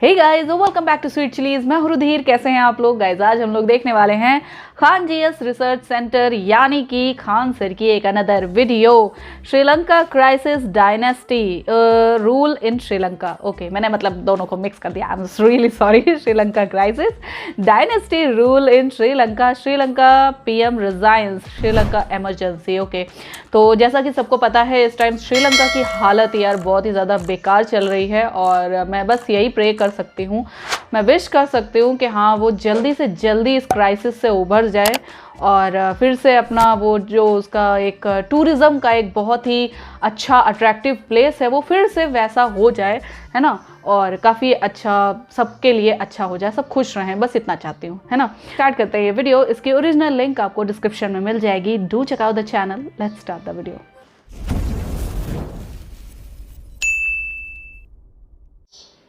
Hey guys, welcome back to sweet chillies. मैं हूं रुधिर। कैसे हैं आप लोग गाइस? आज हम लोग देखने वाले हैं खान जीएस रिसर्च सेंटर यानी कि खान सर की एक another video, Sri Lanka crisis dynasty rule in Sri Lanka. Okay, मैंने मतलब दोनों को मिक्स कर दिया। I am really sorry. Sri Lanka crisis dynasty rule in Sri Lanka, Sri Lanka PM resigns, Sri Lanka emergency. Okay, तो जैसा कि सबको पता है इस टाइम श्रीलंका की हालत यार बहुत ही ज़्यादा बेकार चल रही है और मैं बस यही प्रे कर सकती हूँ, मैं विश कर सकती हूँ कि हाँ वो जल्दी से जल्दी इस क्राइसिस से उभर जाए और फिर से अपना वो जो उसका एक टूरिज़्म का एक बहुत ही अच्छा अट्रैक्टिव प्लेस है वो फिर से वैसा हो जाए, है ना, और काफ़ी अच्छा सबके लिए अच्छा हो जाए, सब खुश रहें, बस इतना चाहती हूँ, है ना। स्टार्ट करते हैं ये वीडियो। इसकी ओरिजिनल लिंक आपको डिस्क्रिप्शन में मिल जाएगी। Do check out the channel. Let's start the video.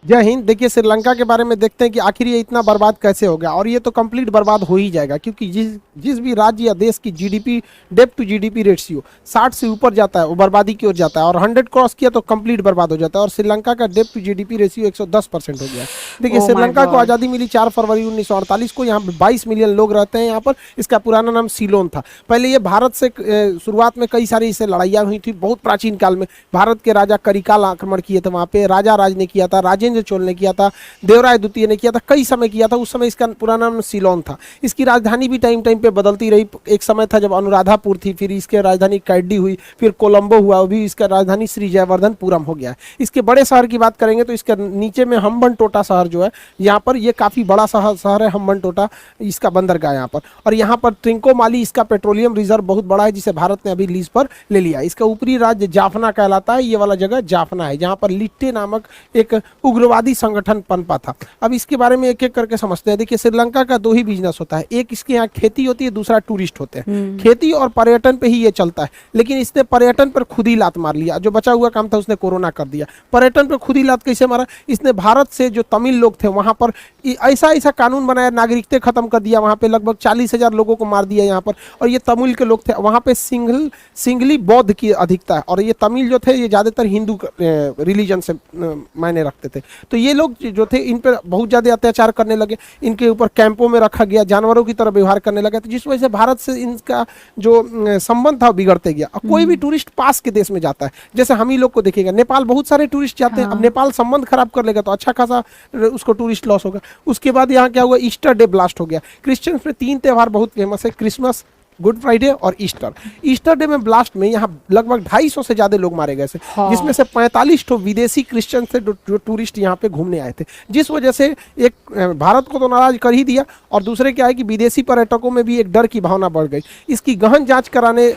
जय हिंद। देखिए, श्रीलंका के बारे में देखते हैं कि आखिर ये इतना बर्बाद कैसे हो गया, और ये तो कंप्लीट बर्बाद हो ही जाएगा क्योंकि जिस भी राज्य या देश की जीडीपी डेब्ट टू जीडीपी रेशियो 60 से ऊपर जाता है वो बर्बादी की ओर जाता है, और 100 क्रॉस किया तो कंप्लीट बर्बाद हो जाता है। और श्रीलंका का डेब्ट टू जीडीपी रेशियो 110% हो गया है। देखिए, श्रीलंका को आज़ादी मिली 4 फरवरी 1948 को। यहाँ पे 22 मिलियन लोग रहते हैं यहाँ पर। इसका पुराना नाम सीलोन था। पहले ये भारत से शुरुआत में कई सारी इससे लड़ाइयाँ हुई थी। बहुत प्राचीन काल में भारत के राजा करिकाल आक्रमण किए थे वहाँ पे। राजा राज ने किया था, राजेंद्र चोल ने किया था, देवराय द्वितीय ने किया था, कई समय किया था। उस समय इसका पुराना नाम सीलोन था। इसकी राजधानी भी टाइम टाइम पे बदलती रही। एक समय था जब अनुराधापुर थी, फिर इसके राजधानी कैडी हुई, फिर कोलंबो हुआ, अभी इसका राजधानी श्री जयवर्धनपुरम हो गया है। इसके बड़े शहर की बात करेंगे तो इसके नीचे में हम्बनटोटा शहर जो है, यहाँ पर ये काफी बड़ा शहर है हम्बनटोटा, इसका बंदरगाह यहाँ पर। और यहाँ पर त्रिंकोमाली इसका पेट्रोलियम रिजर्व बहुत बड़ा है जिसे भारत ने अभी लीज पर ले लिया। इसका ऊपरी राज्य जाफना कहलाता है। ये वाला जगह जाफना है जहाँ पर लिट्टे नामक एक उग्रवादी संगठन पनपा था। अब इसके बारे में एक एक करके समझते हैं। देखिए, श्रीलंका का 2 ही बिजनेस होता है, एक इसके यहाँ खेती होती है, दूसरा टूरिस्ट होते हैं। खेती और पर्यटन पे ही ये चलता है, लेकिन इसने पर्यटन पर खुद ही लात मार लिया। जो बचा हुआ काम था उसने कोरोना कर दिया। पर्यटन पर खुद ही लात कैसे मारा? इसने भारत से जो तमिल लोग थे वहां पर ऐसा कानून बनाया, नागरिकता खत्म कर दिया। वहां पे लगभग 40,000 लोगों को मार दिया यहाँ पर। और ये तमिल के लोग थे वहां पे। सिंघली बौद्ध की अधिकता है, और ये तमिल जो थे ये ज्यादातर हिंदू रिलीजन से मायने रखते थे। तो ये लोग जो थे इन पर बहुत ज्यादा अत्याचार करने लगे। इनके ऊपर कैंपों में रखा गया, जानवरों की तरह व्यवहार करने लगा, तो जिस वजह से भारत से इनका जो संबंध था बिगड़ते गया। और कोई भी टूरिस्ट पास के देश में जाता है, जैसे हम ही लोग को देखेगा, नेपाल बहुत सारे टूरिस्ट जाते हैं। अब नेपाल संबंध खराब कर लेगा तो अच्छा खासा उसको टूरिस्ट लॉस होगा। उसके बाद यहाँ क्या हुआ? ईस्टर डे ब्लास्ट हो गया। क्रिश्चियंस में 3 त्यौहार बहुत फेमस है, क्रिसमस, गुड फ्राइडे और ईस्टर। ईस्टर डे में ब्लास्ट में यहाँ लगभग 250 से ज्यादा लोग मारे गए थे। हाँ। जिसमें से 45 तो विदेशी क्रिश्चियन थे जो टूरिस्ट यहाँ पे घूमने आए थे। जिस वजह से एक भारत को तो नाराज कर ही दिया, और दूसरे क्या है कि विदेशी पर्यटकों में भी एक डर की भावना बढ़ गई। इसकी गहन जांच कराने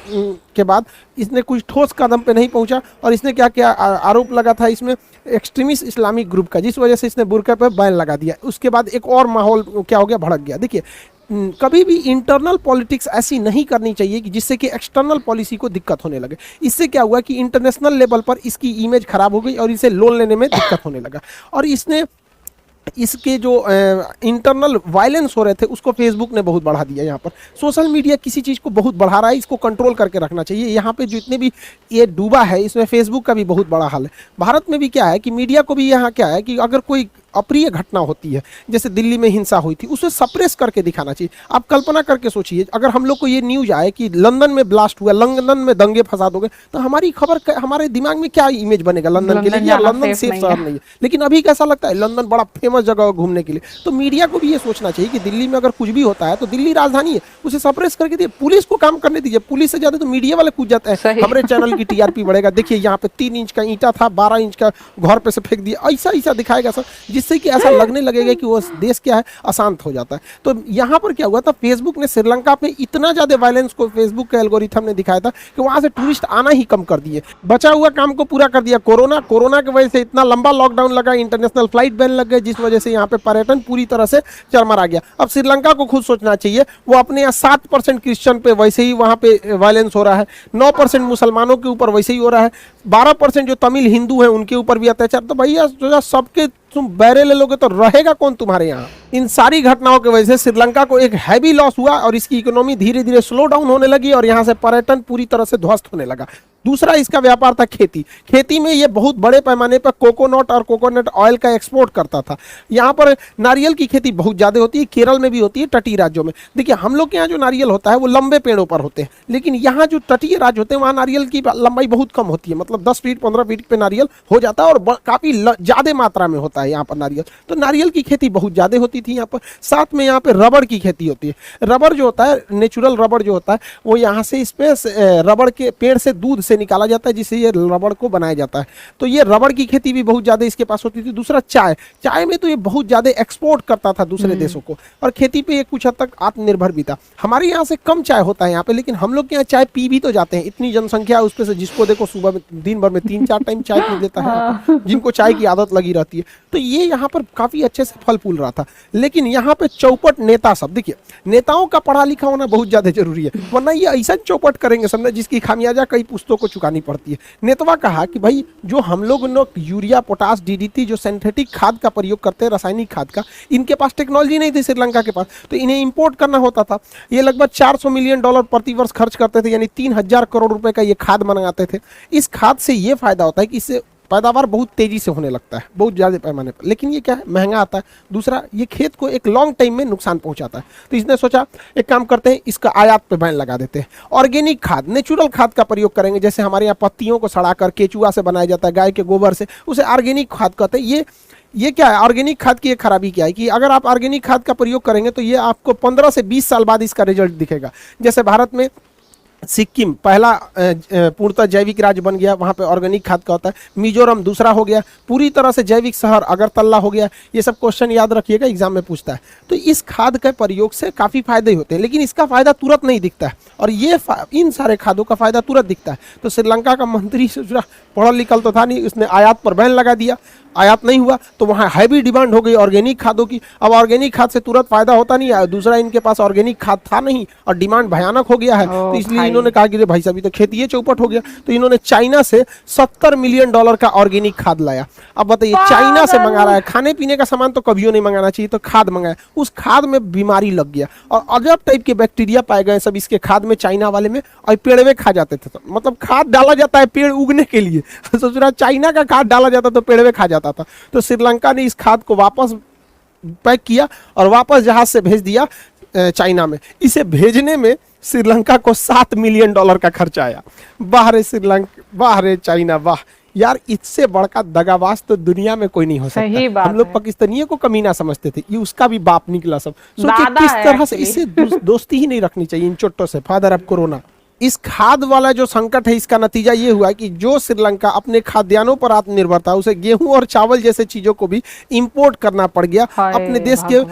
के बाद इसने कुछ ठोस कदम पे नहीं पहुंचा, और इसने क्या किया? आरोप लगा था इसमें एक्सट्रीमिस्ट इस्लामिक ग्रुप का, जिस वजह से इसने बुर्का पर बैन लगा दिया। उसके बाद एक और माहौल क्या हो गया? भड़क गया। देखिए, कभी भी इंटरनल पॉलिटिक्स ऐसी नहीं करनी चाहिए कि जिससे कि एक्सटर्नल पॉलिसी को दिक्कत होने लगे। इससे क्या हुआ कि इंटरनेशनल लेवल पर इसकी इमेज खराब हो गई और इसे लोन लेने में दिक्कत होने लगा। और इसने इसके जो इंटरनल वायलेंस हो रहे थे उसको फेसबुक ने बहुत बढ़ा दिया। यहाँ पर सोशल मीडिया किसी चीज़ को बहुत बढ़ा रहा है, इसको कंट्रोल करके रखना चाहिए। यहाँ पे जितने भी ये डूबा है इसमें फेसबुक का भी बहुत बड़ा हाल है। भारत में भी क्या है कि मीडिया को भी यहाँ क्या है कि अगर कोई अप्रिय घटना होती है, जैसे दिल्ली में हिंसा हुई थी, उसे सप्रेस करके दिखाना चाहिए। आप कल्पना करके सोचिए, अगर हम लोग को ये न्यूज आए कि लंदन में ब्लास्ट हुआ, लंदन में दंगे फसाद हो गए, तो हमारी खबर हमारे दिमाग में क्या इमेज बनेगा लंदन के लिए? या लंदन सेफ शहर नहीं है। लेकिन अभी कैसा लगता है? लंदन बड़ा फेमस जगह है घूमने के लिए। तो मीडिया को भी ये सोचना चाहिए कि दिल्ली में अगर कुछ भी होता है तो दिल्ली राजधानी है, उसे सप्रेस करके दिए, पुलिस को काम करने दीजिए। पुलिस से ज्यादा तो मीडिया वाले कूद जाते हैं, हमारे चैनल की टीआरपी बढ़ेगा। देखिए, यहाँ पे 3 इंच का ईंटा था, 12 इंच का घर पे से फेंक दिया, ऐसा दिखाएगा सर, जिससे कि ऐसा लगने लगेगा कि वो देश क्या है, अशांत हो जाता है। तो यहाँ पर क्या हुआ था? फेसबुक ने श्रीलंका पे इतना ज्यादा वायलेंस को फेसबुक के एल्गोरिथम ने दिखाया था कि वहां से टूरिस्ट आना ही कम कर दिए। बचा हुआ काम को पूरा कर दिया कोरोना की वजह से इतना लंबा लॉकडाउन लगा, इंटरनेशनल फ्लाइट बैन लग गए, जिस वजह से यहाँ पे पर्यटन पूरी तरह से चरमरा गया। अब श्रीलंका को खुद सोचना चाहिए। वो अपने यहाँ 7% क्रिश्चियन पे वैसे ही वहाँ पे वायलेंस हो रहा है, 9% मुसलमानों के ऊपर वैसे ही हो रहा है, 12% जो तमिल हिंदू हैं उनके ऊपर भी अत्याचार। तो भैया सबके तुम बैरे ले लोगे तो रहेगा कौन तुम्हारे यहाँ? इन सारी घटनाओं की वजह से श्रीलंका को एक हैवी लॉस हुआ और इसकी इकोनॉमी धीरे धीरे स्लो डाउन होने लगी और यहाँ से पर्यटन पूरी तरह से ध्वस्त होने लगा। दूसरा इसका व्यापार था खेती। खेती में ये बहुत बड़े पैमाने पर कोकोनट और कोकोनट ऑयल का एक्सपोर्ट करता था। यहाँ पर नारियल की खेती बहुत ज़्यादा होती है, केरल में भी होती है, तटीय राज्यों में। देखिए हम लोग के यहाँ जो नारियल होता है वो लंबे पेड़ों पर होते हैं, लेकिन यहाँ जो तटीय राज्य होते हैं वहाँ नारियल की लंबाई बहुत कम होती है, मतलब 10 फीट 15 फीट पे नारियल हो जाता है और काफ़ी ज़्यादा मात्रा में होता है यहाँ पर नारियल। तो नारियल की खेती बहुत ज़्यादा होती थी यहाँ पर। साथ में यहाँ पर रबड़ की खेती होती है। रबड़ जो होता है, नेचुरल रबड़ जो होता है, वो यहाँ से इस पे रबड़ के पेड़ से दूध से निकाला जाता है, जिससे ये रबड़ को बनाया जाता है। तो ये रबड़ की खेती भी बहुत ज़्यादा इसके पास होती थी। दूसरा चाय, चाय में तो ये बहुत ज़्यादा एक्सपोर्ट करता था दूसरे देशों को, और खेती पे ये कुछ हद तक आत्मनिर्भर भी था। हमारे यहाँ से कम चाय होता है यहाँ पे, लेकिन हम लोग के यहाँ चाय पी भी तो जाते हैं। इतनी जनसंख्या है उस पे से जिसको देखो सुबह में दिन भर में 3-4 टाइम चाय पी लेता है, जिनको चाय की आदत लगी रहती है। तो ये यहाँ पर काफ़ी अच्छे से फल फूल रहा था। लेकिन यहाँ पे चौपट नेता सब, देखिए नेताओं का पढ़ा लिखा होना बहुत ज़्यादा जरूरी है, वरना ये ऐसा चौपट करेंगे समझे जिसकी खामियाजा कई पुस्तकों को चुकानी पड़ती है। नेतवा कहा कि भाई जो हम लोग यूरिया, पोटास, डीडीटी जो सिंथेटिक खाद का प्रयोग करते हैं, रासायनिक खाद का, इनके पास टेक्नोलॉजी नहीं थी श्रीलंका के पास, तो इन्हें इंपोर्ट करना होता था। ये लगभग $400 मिलियन प्रति वर्ष खर्च करते थे, यानी 3000 करोड़ रुपए का ये खाद मंगाते थे। इस खाद से ये फायदा होता है कि इससे पैदावार बहुत तेजी से होने लगता है, बहुत ज़्यादा पैमाने पर, लेकिन ये क्या है, महंगा आता है। दूसरा, ये खेत को एक लॉन्ग टाइम में नुकसान पहुंचाता है। तो इसने सोचा एक काम करते हैं, इसका आयात पे बैन लगा देते हैं। ऑर्गेनिक खाद, नेचुरल खाद का प्रयोग करेंगे, जैसे हमारे यहाँ पत्तियों को सड़ाकर केचुआ से बनाया जाता है, गाय के गोबर से, उसे ऑर्गेनिक खाद कहते हैं। ये क्या है, ऑर्गेनिक खाद की एक खराबी क्या है कि अगर आप ऑर्गेनिक खाद का प्रयोग करेंगे तो ये आपको 15 से 20 साल बाद इसका रिजल्ट दिखेगा। जैसे भारत में सिक्किम पहला पूर्णतः जैविक राज्य बन गया, वहाँ पे ऑर्गेनिक खाद का होता है। मिजोरम दूसरा हो गया, पूरी तरह से जैविक शहर अगरतला हो गया। ये सब क्वेश्चन याद रखिएगा, एग्जाम में पूछता है। तो इस खाद के प्रयोग से काफ़ी फायदे होते हैं, लेकिन इसका फायदा तुरंत नहीं दिखता है, और ये इन सारे खादों का फायदा तुरंत दिखता है। तो श्रीलंका का मंत्री पढ़ल लिखल तो था नहीं, उसने आयात पर बैन लगा दिया। आयात नहीं हुआ तो वहाँ हैवी डिमांड हो गई ऑर्गेनिक खादों की। अब ऑर्गेनिक खाद से तुरंत फायदा होता नहीं है, दूसरा इनके पास ऑर्गेनिक खाद था नहीं और डिमांड भयानक हो गया है। तो इसलिए इन्होंने कहा कि भाई साहब तो खेती ये चौपट हो गया। तो इन्होंने चाइना से $70 मिलियन का ऑर्गेनिक खाद लाया। अब बताइए, चाइना से मंगा रहा है, खाने पीने का सामान तो कभी नहीं मंगाना चाहिए, तो खाद मंगाया। उस खाद में बीमारी लग गया और अजब टाइप के बैक्टीरिया पाए गए सब इसके खाद में, चाइना वाले में, और पेड़ में खा जाते थे। तो मतलब खाद डाला जाता है पेड़ उगने के लिए, सोच रहा चाइना का खाद डाला जाता तो पेड़ में खा जाता था। तो श्रीलंका ने इस खाद को वापस पैक किया और वापस जहाज से भेज दिया चाइना में। इसे भेजने में श्रीलंका को $7 मिलियन का खर्चा आया। वाह रे श्रीलंका, वाह रे चाइना, वाह यार, इससे बड़का दगाबाज तो दुनिया में कोई नहीं हो सकता। हम लोग पाकिस्तानियों को कमीना समझते थे, ये उसका भी बाप निकला सब। सोचिए किस तरह से इससे दोस्ती ही नहीं रखनी चाहिए इन चोटों से, फादर ऑफ कोरोना। इस खाद वाला जो संकट है, इसका नतीजा ये हुआ कि जो श्रीलंका अपने खाद्यान्नों पर आत्मनिर्भर था, उसे गेहूं और चावल जैसे चीजों को भी इंपोर्ट करना पड़ गया अपने देश के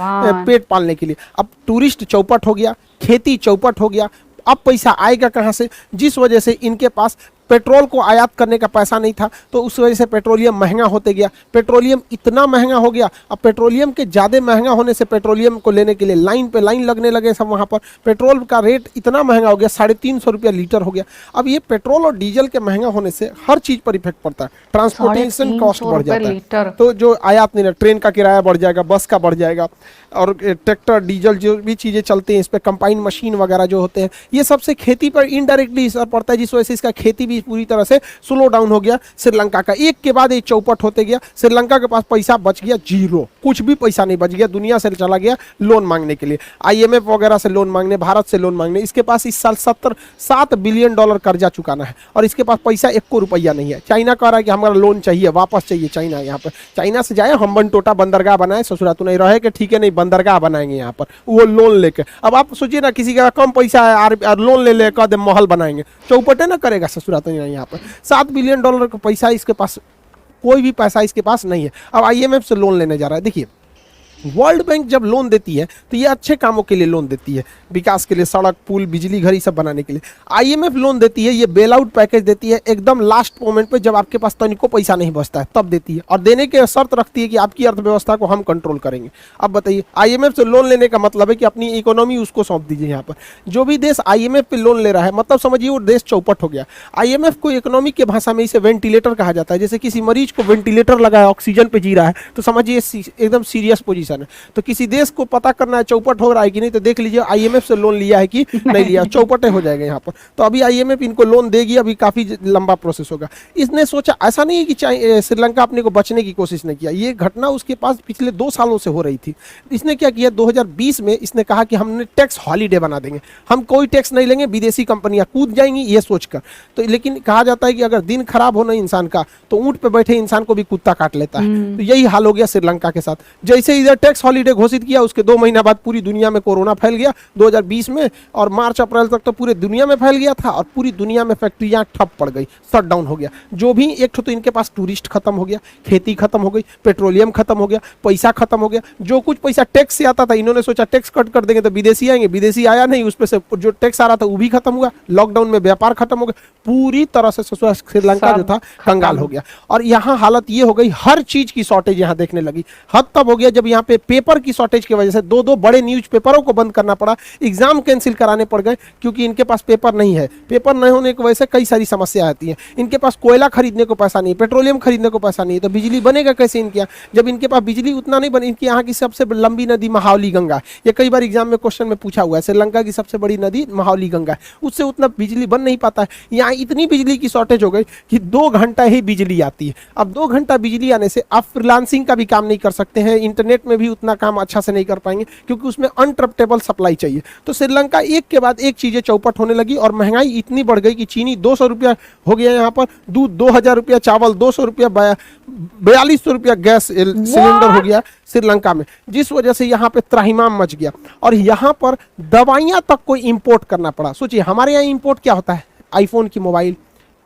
पेट पालने के लिए। अब टूरिस्ट चौपट हो गया, खेती चौपट हो गया। अब पैसा आएगा कहाँ से? जिस वजह से इनके पास पेट्रोल को आयात करने का पैसा नहीं था, तो उस वजह से पेट्रोलियम महंगा होते गया। पेट्रोलियम इतना महंगा हो गया, अब पेट्रोलियम के ज़्यादा महंगा होने से पेट्रोलियम को लेने के लिए लाइन पे लाइन लगने लगे सब। वहाँ पर पेट्रोल का रेट इतना महंगा हो गया, 350 रुपया लीटर हो गया। अब ये पेट्रोल और डीजल के महंगा होने से हर चीज़ पर इफेक्ट पड़ता है, ट्रांसपोर्टेशन कॉस्ट बढ़ जाता है। तो जो आयात नहीं, ट्रेन का किराया बढ़ जाएगा, बस का बढ़ जाएगा, और ट्रैक्टर डीजल जो भी चीज़ें चलती हैं इस पर, कंबाइन मशीन वगैरह जो होते हैं, ये सबसे खेती पर इनडायरेक्टली असर पड़ता है, जिस वजह से इसका खेती भी पूरी तरह से स्लो डाउन हो गया श्रीलंका का। एक के बाद एक चौपट होते गया। श्रीलंका के पास पैसा बच गया जीरो, कुछ भी पैसा नहीं बच गया। दुनिया से चला गया लोन मांगने के लिए, IMF वगैरह से लोन मांगने, भारत से लोन मांगने। इसके पास इस साल $7 बिलियन कर्जा चुकाना है और इसके पास पैसा 1 रुपया नहीं है। चाइना कह रहा है कि हमारा लोन चाहिए, वापस चाहिए। चाइना यहाँ पर, चाइना से जाए हम्बन टोटा बंदरगाह बनाए, ससुरा तो नहीं रहे कि ठीक है नहीं बंदरगाह बनाएंगे यहाँ पर, वो लोन लेके। अब आप सोचिए ना, किसी का कम पैसा है और लोन ले कह दे महल बनाएंगे, चौपटे ना करेगा ससुरा तो यहाँ पर। $7 बिलियन का पैसा इसके पास, कोई भी पैसा इसके पास नहीं है। अब IMF से लोन लेने जा रहा है। देखिए, वर्ल्ड बैंक जब लोन देती है तो ये अच्छे कामों के लिए लोन देती है, विकास के लिए, सड़क, पुल, बिजली घर, ये सब बनाने के लिए। IMF लोन देती है, ये बेल आउट पैकेज देती है एकदम लास्ट मोमेंट पे, जब आपके पास तनिको पैसा नहीं बचता है तब देती है, और देने के शर्त रखती है कि आपकी अर्थव्यवस्था को हम कंट्रोल करेंगे। अब बताइए, IMF से लोन लेने का मतलब है कि अपनी इकोनॉमी उसको सौंप दीजिए। यहाँ पर जो भी देश IMF पे लोन ले रहा है, मतलब समझिए वो देश चौपट हो गया। IMF को इकोनॉमिक के भाषा में इसे वेंटिलेटर कहा जाता है। जैसे किसी मरीज को वेंटिलेटर लगा है, ऑक्सीजन पे जी रहा है, तो समझिए एकदम सीरियस पोजीशन पोजीशन है। तो किसी देश को पता करना है चौपट हो रहा है कि नहीं, तो देख लीजिए IMF से लोन लिया है कि नहीं लिया, चौपटे हो जाएगा यहाँ पर। तो अभी IMF इनको लोन देगी, अभी काफी लंबा प्रोसेस होगा। इसने सोचा, ऐसा नहीं है कि श्रीलंका अपने को बचने की कोशिश नहीं किया, ये घटना उसके पास पिछले 2 सालों से हो रही थी। इसने क्या किया, 2020 में इसने कहा कि हमने टैक्स हॉलीडे बना देंगे, हम कोई टैक्स नहीं लेंगे, विदेशी कंपनियां कूद जाएंगी ये सोचकर। तो लेकिन कहा जाता है कि अगर दिन खराब हो ना इंसान का, तो ऊंट पे बैठे इंसान को भी कुत्ता काट लेता है। तो यही हाल हो गया श्रीलंका के साथ। जैसे इधर टैक्स हॉलीडे घोषित किया, उसके 2 महीना बाद पूरी दुनिया में कोरोना फैल गया 2020 में, और मार्च अप्रैल तक तो पूरे दुनिया में फैल गया था, और पूरी दुनिया में फैक्ट्रियां ठप पड़ गई, शट डाउन हो गया। जो भी एक तो इनके पास टूरिस्ट खत्म हो गया, खेती खत्म हो गई, पेट्रोलियम खत्म हो गया, पैसा खत्म हो गया। जो कुछ पैसा टैक्स से आता था, इन्होंने सोचा टैक्स कट कर देंगे तो विदेशी आएंगे, विदेशी आया नहीं, उस पर से जो टैक्स आ रहा था वो भी खत्म हुआ, लॉकडाउन में व्यापार खत्म हो गया, पूरी तरह से श्रीलंका जो था कंगाल हो गया। और यहाँ हालत ये हो गई, हर चीज की शॉर्टेज यहाँ देखने लगी। हद तब हो गया जब यहाँ पे पेपर की शॉर्टेज की वजह से 2 बड़े न्यूज पेपरों को बंद करना पड़ा, एग्जाम कैंसिल कराने पड़ गए, क्योंकि इनके पास पेपर नहीं है। पेपर नहीं होने की वजह से कई सारी समस्या आती हैं। इनके पास कोयला खरीदने को पैसा नहीं है, पेट्रोलियम खरीदने को पैसा नहीं है, तो बिजली बनेगा कैसे इनके यहाँ? जब इनके पास बिजली उतना नहीं बने, इनके यहाँ की सबसे लंबी नदी महावली गंगा, ये कई बार एग्जाम में क्वेश्चन में पूछा हुआ है, श्रीलंका की सबसे बड़ी नदी महावली गंगा है, उससे उतना बिजली बन नहीं पाता है। यहाँ इतनी बिजली की शॉर्टेज हो गई कि 2 घंटा ही बिजली आती है। अब 2 घंटा बिजली आने से आप फ्रीलांसिंग का भी काम नहीं कर सकते हैं, इंटरनेट में भी उतना काम अच्छा से नहीं कर पाएंगे, क्योंकि उसमें अनट्रप्टेबल सप्लाई चाहिए। तो श्रीलंका एक के बाद एक चीजें चौपट होने लगी, और महंगाई इतनी बढ़ गई कि चीनी 200 रुपया हो गया यहाँ पर, दूध 2000 रुपया, चावल 200 रुपया, 4200 रुपया गैस सिलेंडर हो गया श्रीलंका में, जिस वजह से यहाँ पे त्राहिमाम मच गया। और यहाँ पर दवाइयां तक को इंपोर्ट करना पड़ा। सोचिए हमारे यहाँ इंपोर्ट क्या होता है, आईफोन की मोबाइल,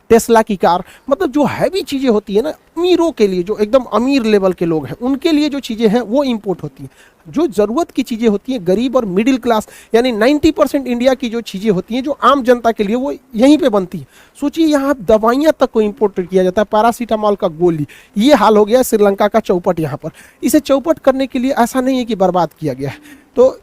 टेस्ला की कार, मतलब जो हैवी चीजें होती है ना, अमीरों के लिए, जो एकदम अमीर लेवल के लोग हैं उनके लिए जो चीजें हैं वो इंपोर्ट होती हैं। जो जरूरत की चीजें होती हैं गरीब और मिडिल क्लास, यानी 90% इंडिया की जो चीजें होती हैं जो आम जनता के लिए, वो यहीं पे बनती है। सोचिए यहाँ दवाइयां तक को इंपोर्ट किया जाता है, पैरासीटामॉल का गोली। ये हाल हो गया श्रीलंका का चौपट यहाँ पर। इसे चौपट करने के लिए ऐसा नहीं है कि बर्बाद किया गया है, तो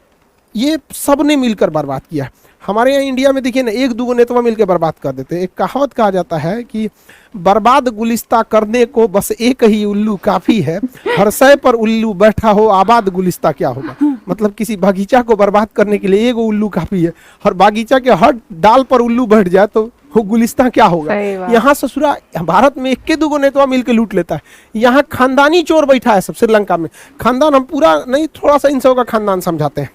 ये सब ने मिलकर बर्बाद किया। हमारे यहाँ इंडिया में देखिए ना, 1-2 नेतवा मिलकर बर्बाद कर देते हैं। एक कहावत कहा जाता है कि बर्बाद गुलिस्ता करने को बस एक ही उल्लू काफी है, हर सय पर उल्लू बैठा हो आबाद गुलिस्ता क्या होगा। मतलब किसी बगीचा को बर्बाद करने के लिए 1 उल्लू काफी है, हर बगीचा के हर डाल पर उल्लू बैठ जाए तो वो गुलिस्ता क्या होगा। यहाँ ससुरा भारत में 1-2 नेतवा मिलकर लूट लेता है। यहाँ खानदानी चोर बैठा है सब श्रीलंका में। खानदान हम पूरा नहीं, थोड़ा सा इन सबों का खानदान समझाते हैं,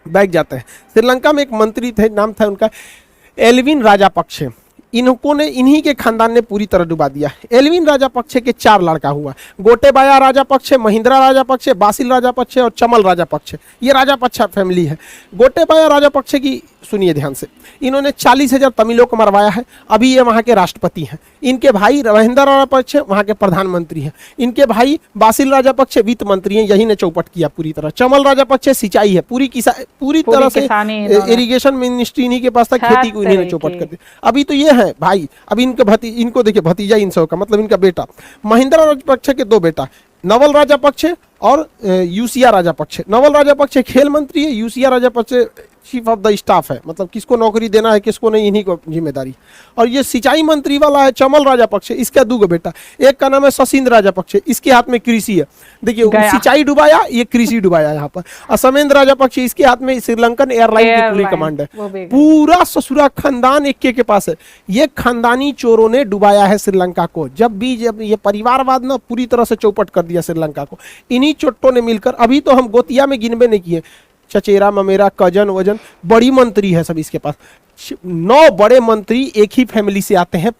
बैठ जाते हैं। श्रीलंका में एक मंत्री थे, नाम था उनका एल्विन राजापक्षे। इन्हीं के खानदान ने पूरी तरह डुबा दिया। एल्विन राजापक्षे के 4 लड़का हुआ, गोटेबाया राजापक्षे, महिंद्रा राजापक्षे, बासिल राजापक्षे और चमल राजापक्षे। ये राजापक्षा फैमिली है। गोटेबाया राजापक्षे की सुनिए ध्यान से, इन्होंने 40,000 तमिलों को मरवाया है। अभी ये वहाँ के राष्ट्रपति हैं। इनके भाई महिंद्रा राजापक्षे वहाँ के प्रधानमंत्री हैं। इनके भाई बासिल राजापक्षे वित्त मंत्री हैं, यही ने चौपट किया पूरी तरह। चमल राजापक्षे सिंचाई है, पूरी तरह से इरिगेशन मिनिस्ट्री इन्हीं के पास था, खेती को इन्हीं ने चौपट कर दी। अभी तो ये है भाई, अभी इनको देखिए भतीजा इन सब का, मतलब इनका बेटा। महिंद्रा राजापक्षे के 2 बेटा, नवल राजापक्षे और यूसिया राजापक्षे। नवल राजापक्षे खेल मंत्री है, Yoshitha Rajapaksa chief of the staff है, मतलब किसको नौकरी देना है किसको नहीं, इन्हीं को जिम्मेदारी। और ये सिंचाई मंत्री वाला है चमल राजापक्षे, इसका 2 बेटा, एक का नाम है सशिंद्र राजापक्षे, इसके हाथ में कृषि है। देखिए सिंचाई डुबाया, ये कृषि डुबाया यहाँ पर। असमेंद्र राजापक्षे, इसके हाथ में श्रीलंकन एयरलाइन की पूरी कमांड है। पूरा ससुरा खानदान एक के पास है। ये खानदानी चोरों ने डुबाया है श्रीलंका को। जब ये परिवारवाद ना पूरी तरह से चौपट कर दिया श्रीलंका को, इन्हीं चोट्टों ने मिलकर। अभी तो हम गोतिया में गिनबे नहीं किए, चचेरा ममेरा कजन वजन, बड़ी मंत्री है सब इसके पास। 9 बड़े मंत्री एक ही फैमिली से आते हैं।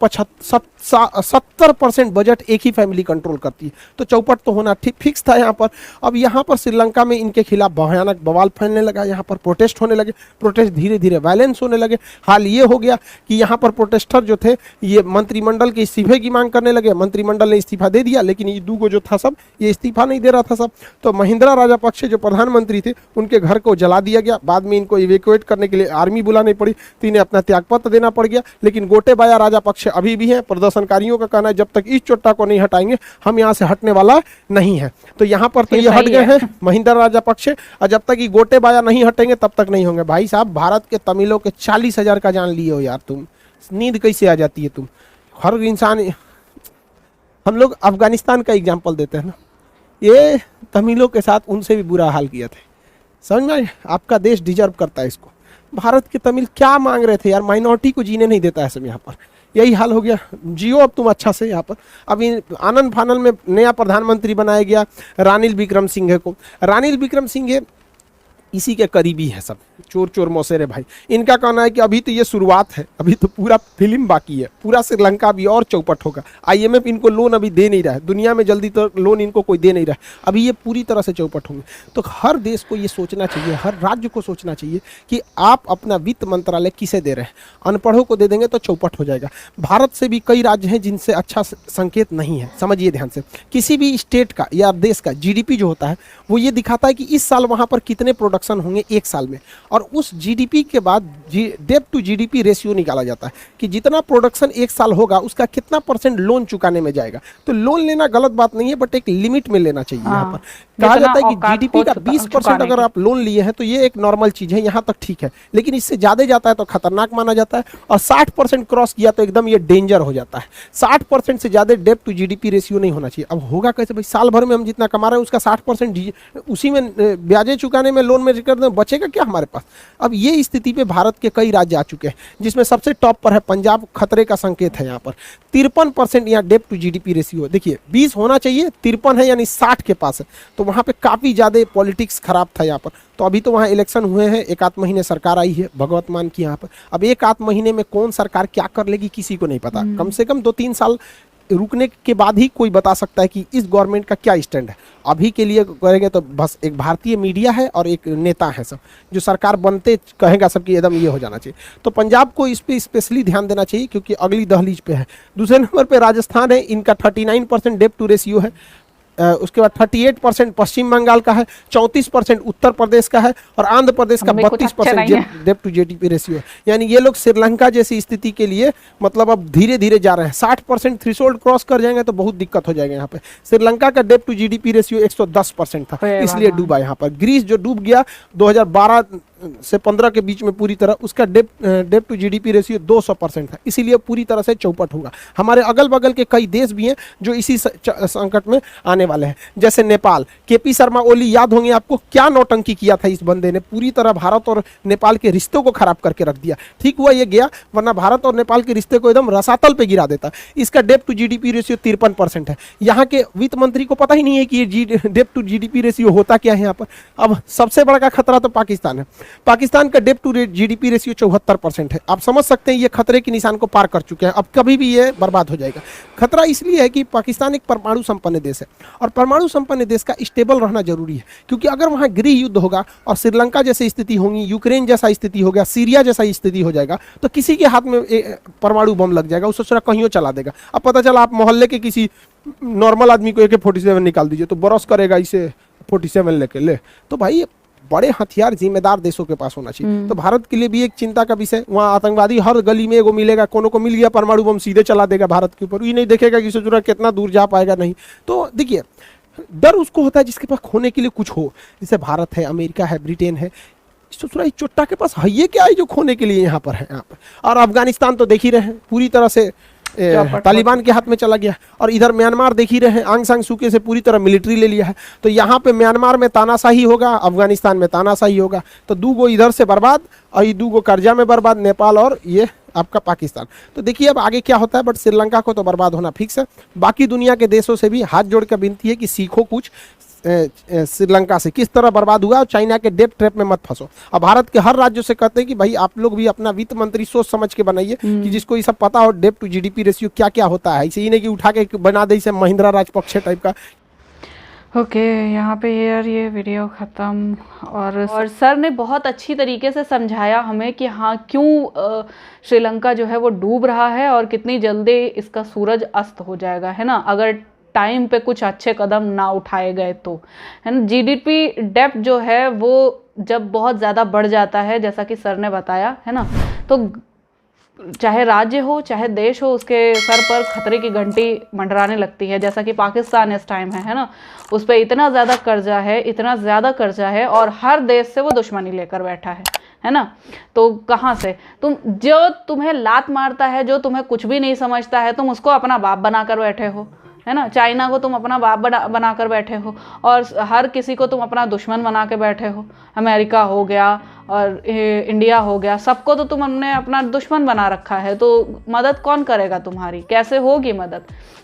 70% बजट एक ही फैमिली कंट्रोल करती है। तो चौपट तो होना ठीक फिक्स था यहाँ पर। अब यहाँ पर श्रीलंका में इनके खिलाफ भयानक बवाल फैलने लगा, यहाँ पर प्रोटेस्ट होने लगे, प्रोटेस्ट धीरे धीरे वायलेंस होने लगे। हाल ये हो गया कि यहाँ पर प्रोटेस्टर जो थे ये मंत्रिमंडल के इस्तीफे की मांग करने लगे। मंत्रिमंडल ने इस्तीफा दे दिया, लेकिन ये 2 जो था सब ये इस्तीफा नहीं दे रहा था सब। तो महिंद्रा राजापक्षे जो प्रधानमंत्री थे उनके घर को जला दिया गया। बाद में इनको इवैक्यूएट करने के लिए आर्मी बुलानी पड़ी, तो इन्हें अपना त्यागपत्र देना पड़ गया। लेकिन गोटेबाया राजापक्षे अभी भी हैं। प्रदर्शनकारियों का कहना है जब तक इस चोट्टा को नहीं हटाएंगे हम यहाँ से हटने वाला नहीं है। तो यहाँ पर तो ये हट गए हैं महिंद्रा राजापक्षे, और जब तक ये गोटेबाया नहीं हटेंगे तब तक नहीं होंगे। भाई साहब भारत के तमिलों के 40,000 का जान लिए हो यार, तुम नींद कैसे आ जाती है तुम। हर इंसान, हम लोग अफगानिस्तान का एग्जाम्पल देते हैं ना, ये तमिलों के साथ उनसे भी बुरा हाल किया थे। समझ में आया? आपका देश डिजर्व करता है इसको। भारत के तमिल क्या मांग रहे थे यार, माइनॉरिटी को जीने नहीं देता है सब यहाँ पर, यही हाल हो गया। जियो अब तुम अच्छा से यहाँ पर। अभी आनंद फानल में नया प्रधानमंत्री बनाया गया रानिल विक्रमसिंघे को। रानिल विक्रमसिंघे इसी के करीबी है सब, चोर चोर मौसेरे भाई। इनका कहना है कि अभी तो ये शुरुआत है, अभी तो पूरा फिल्म बाकी है, पूरा श्रीलंका भी और चौपट होगा। आईएमएफ इनको लोन अभी दे नहीं रहा है, दुनिया में जल्दी तो लोन इनको कोई दे नहीं रहा है, अभी ये पूरी तरह से चौपट होंगे। तो हर देश को ये सोचना चाहिए, हर राज्य को सोचना चाहिए कि आप अपना वित्त मंत्रालय किसे दे रहे हैं। अनपढ़ों को दे देंगे तो चौपट हो जाएगा। भारत से भी कई राज्य हैं जिनसे अच्छा संकेत नहीं है, समझिए ध्यान से। किसी भी स्टेट का या देश का जीडीपी जो होता है वो ये दिखाता है कि इस साल वहाँ पर कितने प्रोडक्शन होंगे एक साल में, और उस जीडीपी के बाद डेब्ट टू जीडीपी रेशियो निकाला जाता है कि जितना प्रोडक्शन एक साल होगा उसका कितना परसेंट लोन चुकाने में जाएगा। तो लोन लेना गलत बात नहीं है, बट एक लिमिट में लेना चाहिए। यहाँ पर कहा जाता है कि जीडीपी का 20% अगर आप लोन लिए हैं तो ये एक नॉर्मल चीज है, यहाँ तक ठीक है, लेकिन इससे ज्यादा जाता है तो खतरनाक माना जाता है, और 60% क्रॉस किया तो एकदम ये डेंजर हो जाता है। 60% से ज्यादा डेब्ट टू जीडीपी रेशियो नहीं होना चाहिए। अब होगा कैसे भाई, साल भर में हम जितना कमा रहे हैं उसका 60% उसी में ब्याजें चुकाने में लोन में कर दें, बचेगा क्या हमारे पास। अब ये स्थिति पे भारत के कई राज्य आ चुके हैं, जिसमें सबसे टॉप पर है पंजाब, खतरे का संकेत है। यहाँ पर 53% यहाँ डेब्ट टू जीडीपी रेशियो। देखिए 20 होना चाहिए, 53 है यानी 60 के पास है, तो वहाँ पे काफ़ी ज़्यादा पॉलिटिक्स खराब था यहाँ पर। तो अभी तो वहाँ इलेक्शन हुए हैं, एक आध महीने सरकार आई है भगवत मान की यहाँ पर। अब एक आध महीने में कौन सरकार क्या कर लेगी किसी को नहीं पता। कम से कम 2-3 साल रुकने के बाद ही कोई बता सकता है कि इस गवर्नमेंट का क्या स्टैंड है। अभी के लिए करेंगे तो बस एक भारतीय मीडिया है और एक नेता है सब, जो सरकार बनते कहेगा सबकी एकदम ये हो जाना चाहिए। तो पंजाब को इस पे स्पेशली ध्यान देना चाहिए क्योंकि अगली दहलीज पे है। दूसरे नंबर पे राजस्थान है, इनका 39% डेब्ट टू रेशियो है। उसके बाद 38% पश्चिम बंगाल का है, 34% उत्तर प्रदेश का है, और आंध्र प्रदेश का 32% डेब्ट टू जीडीपी रेशियो है। यानी ये लोग श्रीलंका जैसी स्थिति के लिए मतलब अब धीरे धीरे जा रहे हैं। 60% थ्रेशोल्ड क्रॉस कर जाएंगे तो बहुत दिक्कत हो जाएगा यहाँ पे। श्रीलंका का डेब्ट टू जीडीपी रेशियो 110% था, इसलिए डूबा यहाँ पर। ग्रीस जो डूब गया 2012 से 15 के बीच में पूरी तरह, उसका डेब्ट टू जीडीपी रेशियो 200% है, इसीलिए पूरी तरह से चौपट होगा। हमारे अगल बगल के कई देश भी हैं जो इसी संकट में आने वाले हैं, जैसे नेपाल। केपी शर्मा ओली याद होंगे आपको, क्या नौटंकी किया था इस बंदे ने, पूरी तरह भारत और नेपाल के रिश्तों को खराब करके रख दिया। ठीक हुआ ये गया, वरना भारत और नेपाल के रिश्ते को एकदम रसातल पे गिरा देता। इसका डेब्ट टू जीडीपी रेशियो 53% है। यहाँ के वित्त मंत्री को पता ही नहीं है कि ये डेब्ट टू जीडीपी रेशियो होता क्या है यहाँ पर। अब सबसे बड़ा खतरा तो पाकिस्तान है। पाकिस्तान का डेब्ट टू जीडीपी रेशियो 74% है। आप समझ सकते हैं ये खतरे के निशान को पार कर चुके हैं, अब कभी भी ये बर्बाद हो जाएगा। खतरा इसलिए है कि पाकिस्तान एक परमाणु संपन्न देश है, और परमाणु संपन्न देश का स्टेबल रहना जरूरी है, क्योंकि अगर वहाँ गृह युद्ध होगा और श्रीलंका जैसी स्थिति होगी, यूक्रेन जैसा स्थिति हो गया, सीरिया जैसा स्थिति हो जाएगा, तो किसी के हाथ में परमाणु बम लग जाएगा, उसे कहीं चला देगा। अब पता चला आप मोहल्ले के किसी नॉर्मल आदमी को AK-47 निकाल दीजिए तो बरस करेगा इसे 47 लेके ले। तो भाई बड़े हथियार जिम्मेदार देशों के पास होना चाहिए। तो भारत के लिए भी एक चिंता का विषय, वहाँ आतंकवादी हर गली में एगो मिलेगा, कोनो को मिल गया परमाणु बम सीधे चला देगा भारत के ऊपर, ये नहीं देखेगा कि सोच कितना दूर जा पाएगा नहीं। तो देखिए डर उसको होता है जिसके पास खोने के लिए कुछ हो, जैसे भारत है, अमेरिका है, ब्रिटेन है। ससुराई चोट्टा के पास है ये क्या है जो खोने के लिए यहाँ पर है यहाँ पर। और अफगानिस्तान तो देख ही रहे हैं, पूरी तरह से तालिबान के हाथ में चला गया, और इधर म्यांमार देख ही रहे हैं, आंग सान सूकी से पूरी तरह मिलिट्री ले लिया है। तो यहाँ पे म्यांमार में तानाशाही होगा, अफगानिस्तान में तानाशाही होगा, तो दूगो इधर से बर्बाद और ये दूगो कर्जा में बर्बाद, नेपाल और ये आपका पाकिस्तान। तो देखिए अब आगे क्या होता है, बट श्रीलंका को तो बर्बाद होना फिक्स है। बाकी दुनिया के देशों से भी हाथ जोड़ कर विनती है कि सीखो कुछ श्रीलंका से, किस तरह बर्बाद हुआ, और चाइना के डेब्ट ट्रैप में मत फंसो। अब भारत के हर राज्यों से कहते हैं कि भाई आप लोग भी अपना वित्त मंत्री सोच समझ के बनाइए कि जिसको ये सब पता हो डेब्ट टू जीडीपी रेशियो क्या क्या होता है, इसे ही नहीं कि उठा के बना दे इसे महिंद्रा राजपक्षे टाइप का। ओके, यहाँ पे यार ये वीडियो ख़त्म। और सर ने बहुत अच्छी तरीके से समझाया हमें कि हाँ क्यों श्रीलंका जो है वो डूब रहा है और कितनी जल्दी इसका सूरज अस्त हो जाएगा, है ना, अगर टाइम पे कुछ अच्छे कदम ना उठाए गए तो, है ना। जीडीपी डेब्ट जो है वो जब बहुत ज़्यादा बढ़ जाता है, जैसा कि सर ने बताया, है ना, तो चाहे राज्य हो चाहे देश हो, उसके सर पर खतरे की घंटी मंडराने लगती है, जैसा कि पाकिस्तान इस टाइम है ना। उस पर इतना ज़्यादा कर्जा है, इतना ज़्यादा कर्जा है, और हर देश से वो दुश्मनी लेकर बैठा है ना। तो कहाँ से जो तुम्हें लात मारता है, जो तुम्हें कुछ भी नहीं समझता है, तुम उसको अपना बाप बनाकर बैठे हो, है ना। चाइना को तुम अपना बाप बना कर बैठे हो और हर किसी को तुम अपना दुश्मन बना के बैठे हो। अमेरिका हो गया और इंडिया हो गया, सबको तो तुमने अपना दुश्मन बना रखा है। तो मदद कौन करेगा तुम्हारी, कैसे होगी मदद,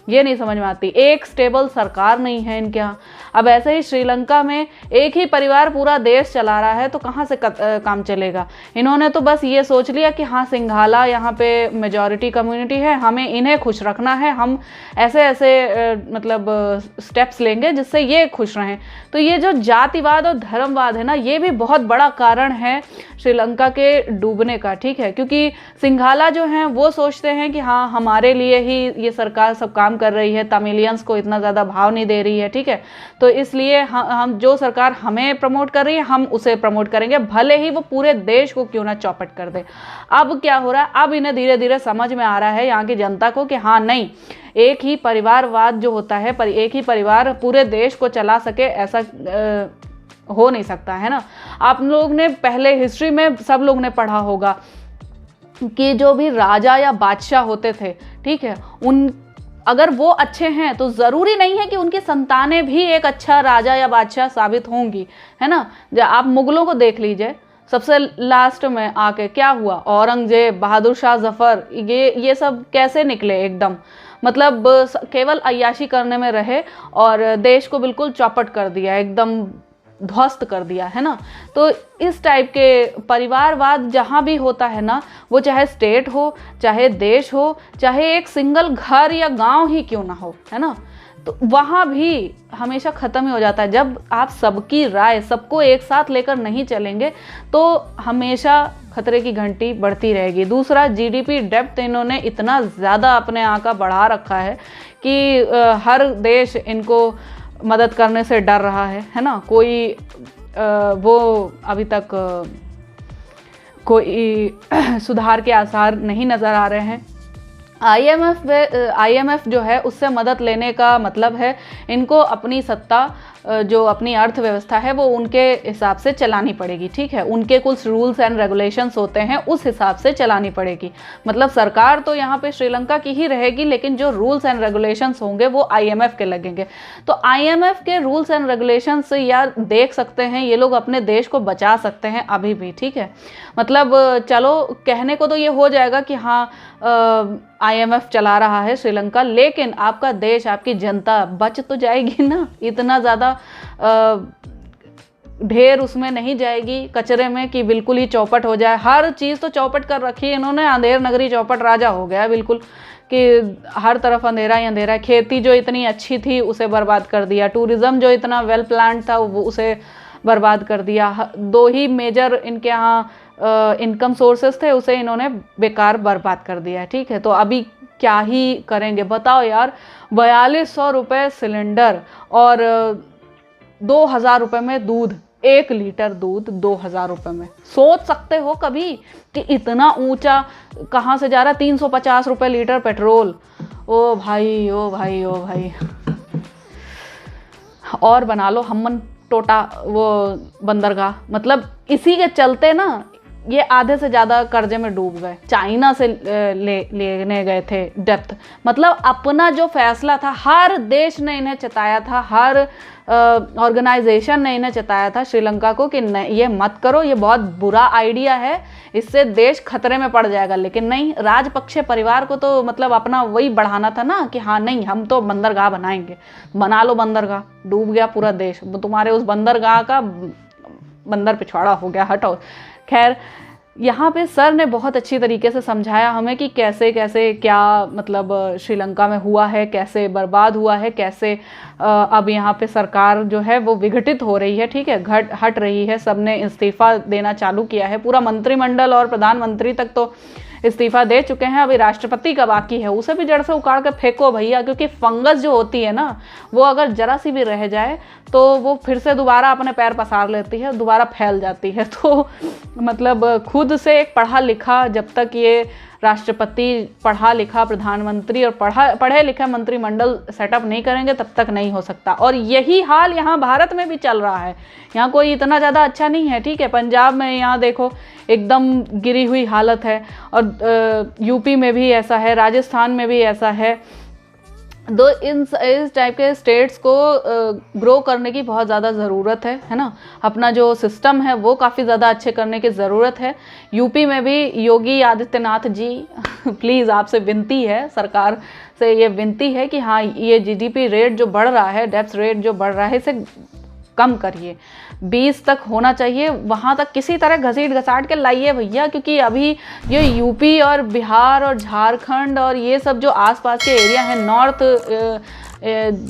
ये नहीं समझ में आती। एक स्टेबल सरकार नहीं है इनके यहाँ। अब ऐसे ही श्रीलंका में एक ही परिवार पूरा देश चला रहा है, तो कहाँ से काम चलेगा। इन्होंने तो बस ये सोच लिया कि हाँ सिंघाला यहाँ पे मेजॉरिटी कम्युनिटी है, हमें इन्हें खुश रखना है, हम ऐसे ऐसे मतलब स्टेप्स लेंगे जिससे ये खुश रहें। तो ये जो जातिवाद और धर्मवाद है ना, ये भी बहुत बड़ा कारण है श्रीलंका के डूबने का, ठीक है। क्योंकि सिंघाला जो हैं वो सोचते हैं कि हाँ हमारे लिए ही ये सरकार सब काम कर रही है, तमिलियंस को इतना ज़्यादा भाव नहीं दे रही है, ठीक है। तो इसलिए हम जो सरकार हमें प्रमोट कर रही है हम उसे प्रमोट करेंगे, भले ही वो पूरे देश को क्यों ना चौपट कर दे। अब क्या हो रहा है, अब इन्हें धीरे धीरे समझ में आ रहा है यहाँ की जनता को कि हाँ नहीं, एक ही परिवारवाद जो होता है, एक ही परिवार पूरे देश को चला सके, ऐसा हो नहीं सकता, है ना। आप लोग ने पहले हिस्ट्री में सब लोग ने पढ़ा होगा कि जो भी राजा या बादशाह होते थे, ठीक है, उन अगर वो अच्छे हैं तो ज़रूरी नहीं है कि उनकी संतानें भी एक अच्छा राजा या बादशाह साबित होंगी, है ना। आप मुगलों को देख लीजिए, सबसे लास्ट में आके क्या हुआ, औरंगजेब, बहादुर शाह जफ़र, ये सब कैसे निकले एकदम, मतलब केवल अय्याशी करने में रहे और देश को बिल्कुल चौपट कर दिया, एकदम ध्वस्त कर दिया, है ना। तो इस टाइप के परिवारवाद जहाँ भी होता है ना, वो चाहे स्टेट हो, चाहे देश हो, चाहे एक सिंगल घर या गांव ही क्यों ना हो, है ना, तो वहाँ भी हमेशा ख़त्म ही हो जाता है। जब आप सबकी राय, सबको एक साथ लेकर नहीं चलेंगे तो हमेशा खतरे की घंटी बढ़ती रहेगी। दूसरा, जीडीपी डेप्थ इन्होंने इतना ज़्यादा अपने यहाँ का बढ़ा रखा है कि हर देश इनको मदद करने से डर रहा है ना। कोई वो अभी तक कोई सुधार के आसार नहीं नज़र आ रहे हैं। आईएमएफ जो है उससे मदद लेने का मतलब है इनको अपनी सत्ता, जो अपनी अर्थव्यवस्था है वो उनके हिसाब से चलानी पड़ेगी, ठीक है। उनके कुछ रूल्स एंड रेगुलेशंस होते हैं, उस हिसाब से चलानी पड़ेगी। मतलब सरकार तो यहाँ पे श्रीलंका की ही रहेगी, लेकिन जो रूल्स एंड रेगुलेशंस होंगे वो आईएमएफ के लगेंगे। तो आईएमएफ के रूल्स एंड रेगुलेशंस यार देख सकते हैं, ये लोग अपने देश को बचा सकते हैं अभी भी, ठीक है। मतलब चलो कहने को तो ये हो जाएगा कि हाँ आईएमएफ चला रहा है श्रीलंका, लेकिन आपका देश, आपकी जनता बच तो जाएगी ना, इतना ज़्यादा ढेर उसमें नहीं जाएगी कचरे में कि बिल्कुल ही चौपट हो जाए। हर चीज़ तो चौपट कर रखी है इन्होंने, अंधेर नगरी चौपट राजा हो गया बिल्कुल, कि हर तरफ अंधेरा ही अंधेरा है। खेती जो इतनी अच्छी थी उसे बर्बाद कर दिया, टूरिज़्म जो इतना वेल प्लान था वो उसे बर्बाद कर दिया। दो ही मेजर इनके यहाँ इनकम सोर्सेस थे, उसे इन्होंने बेकार बर्बाद कर दिया है, ठीक है। तो अभी क्या ही करेंगे बताओ यार, 4200 रुपये सिलेंडर और 2000 रुपये में दूध, 1 लीटर दूध 2000 रुपये में। सोच सकते हो कभी कि इतना ऊंचा कहाँ से जा रहा है। 350 रुपये लीटर पेट्रोल, ओ भाई ओ भाई ओ भाई। और बना लो हमन टोटा वो बंदरगाह, मतलब इसी के चलते ना ये आधे से ज़्यादा कर्जे में डूब गए। चाइना से लेने गए थे डेप्थ, मतलब अपना जो फैसला था हर देश ने इन्हें चताया था, हर ऑर्गेनाइजेशन ने इन्हें चताया था श्रीलंका को कि नहीं ये मत करो, ये बहुत बुरा आइडिया है, इससे देश खतरे में पड़ जाएगा। लेकिन नहीं, राजपक्षे परिवार को तो मतलब अपना वही बढ़ाना था ना कि हाँ नहीं हम तो बंदरगाह बनाएंगे, बना लो बंदरगाह। डूब गया पूरा देश, तुम्हारे उस बंदरगाह का बंदर पिछवाड़ा हो गया, हटो। खैर यहाँ पे सर ने बहुत अच्छी तरीके से समझाया हमें कि कैसे कैसे क्या मतलब श्रीलंका में हुआ है, कैसे बर्बाद हुआ है, कैसे अब यहाँ पे सरकार जो है वो विघटित हो रही है, ठीक है, हट रही है। सबने इस्तीफा देना चालू किया है, पूरा मंत्रिमंडल और प्रधानमंत्री तक तो इस्तीफा दे चुके हैं। अभी राष्ट्रपति का बाकी है, उसे भी जड़ से उखाड़ कर फेंको भैया, क्योंकि फंगस जो होती है ना वो अगर जरा सी भी रह जाए तो वो फिर से दोबारा अपने पैर पसार लेती है, दोबारा फैल जाती है। तो मतलब खुद से एक पढ़ा लिखा, जब तक ये राष्ट्रपति पढ़ा लिखा प्रधानमंत्री और पढ़े लिखे मंत्रिमंडल सेटअप नहीं करेंगे तब तक नहीं हो सकता। और यही हाल यहाँ भारत में भी चल रहा है। यहाँ कोई इतना ज़्यादा अच्छा नहीं है, ठीक है। पंजाब में यहाँ देखो एकदम गिरी हुई हालत है, और यूपी में भी ऐसा है, राजस्थान में भी ऐसा है, दो इस टाइप के स्टेट्स को ग्रो करने की बहुत ज़्यादा ज़रूरत है ना। अपना जो सिस्टम है वो काफ़ी ज़्यादा अच्छे करने की ज़रूरत है। यूपी में भी योगी आदित्यनाथ जी प्लीज़ आपसे विनती है, सरकार से ये विनती है कि हाँ, ये जीडीपी रेट जो बढ़ रहा है, डेप्थ रेट जो बढ़ रहा है, इसे कम करिए। 20 तक होना चाहिए, वहाँ तक किसी तरह घसीट घसाट के लाइए भैया, क्योंकि अभी ये यूपी और बिहार और झारखंड और ये सब जो आसपास के एरिया हैं, नॉर्थ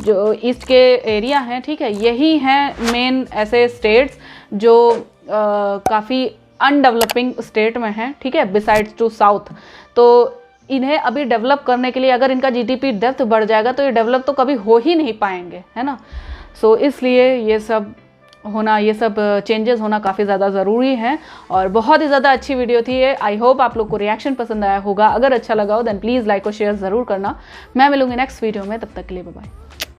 जो ईस्ट के एरिया हैं, ठीक है, यही हैं मेन ऐसे स्टेट्स जो काफ़ी अनडेवलपिंग स्टेट में हैं, ठीक है, बिसाइड्स टू साउथ। तो इन्हें अभी डेवलप करने के लिए अगर इनका जीडीपी डेप्थ बढ़ जाएगा तो ये डेवलप तो कभी हो ही नहीं पाएंगे, है ना। सो इसलिए ये सब चेंजेस होना काफ़ी ज़्यादा ज़रूरी है। और बहुत ही ज़्यादा अच्छी वीडियो थी ये। आई होप आप लोग को रिएक्शन पसंद आया होगा। अगर अच्छा लगा हो देन प्लीज़ लाइक और शेयर ज़रूर करना। मैं मिलूंगी नेक्स्ट वीडियो में, तब तक के लिए बाय बाय।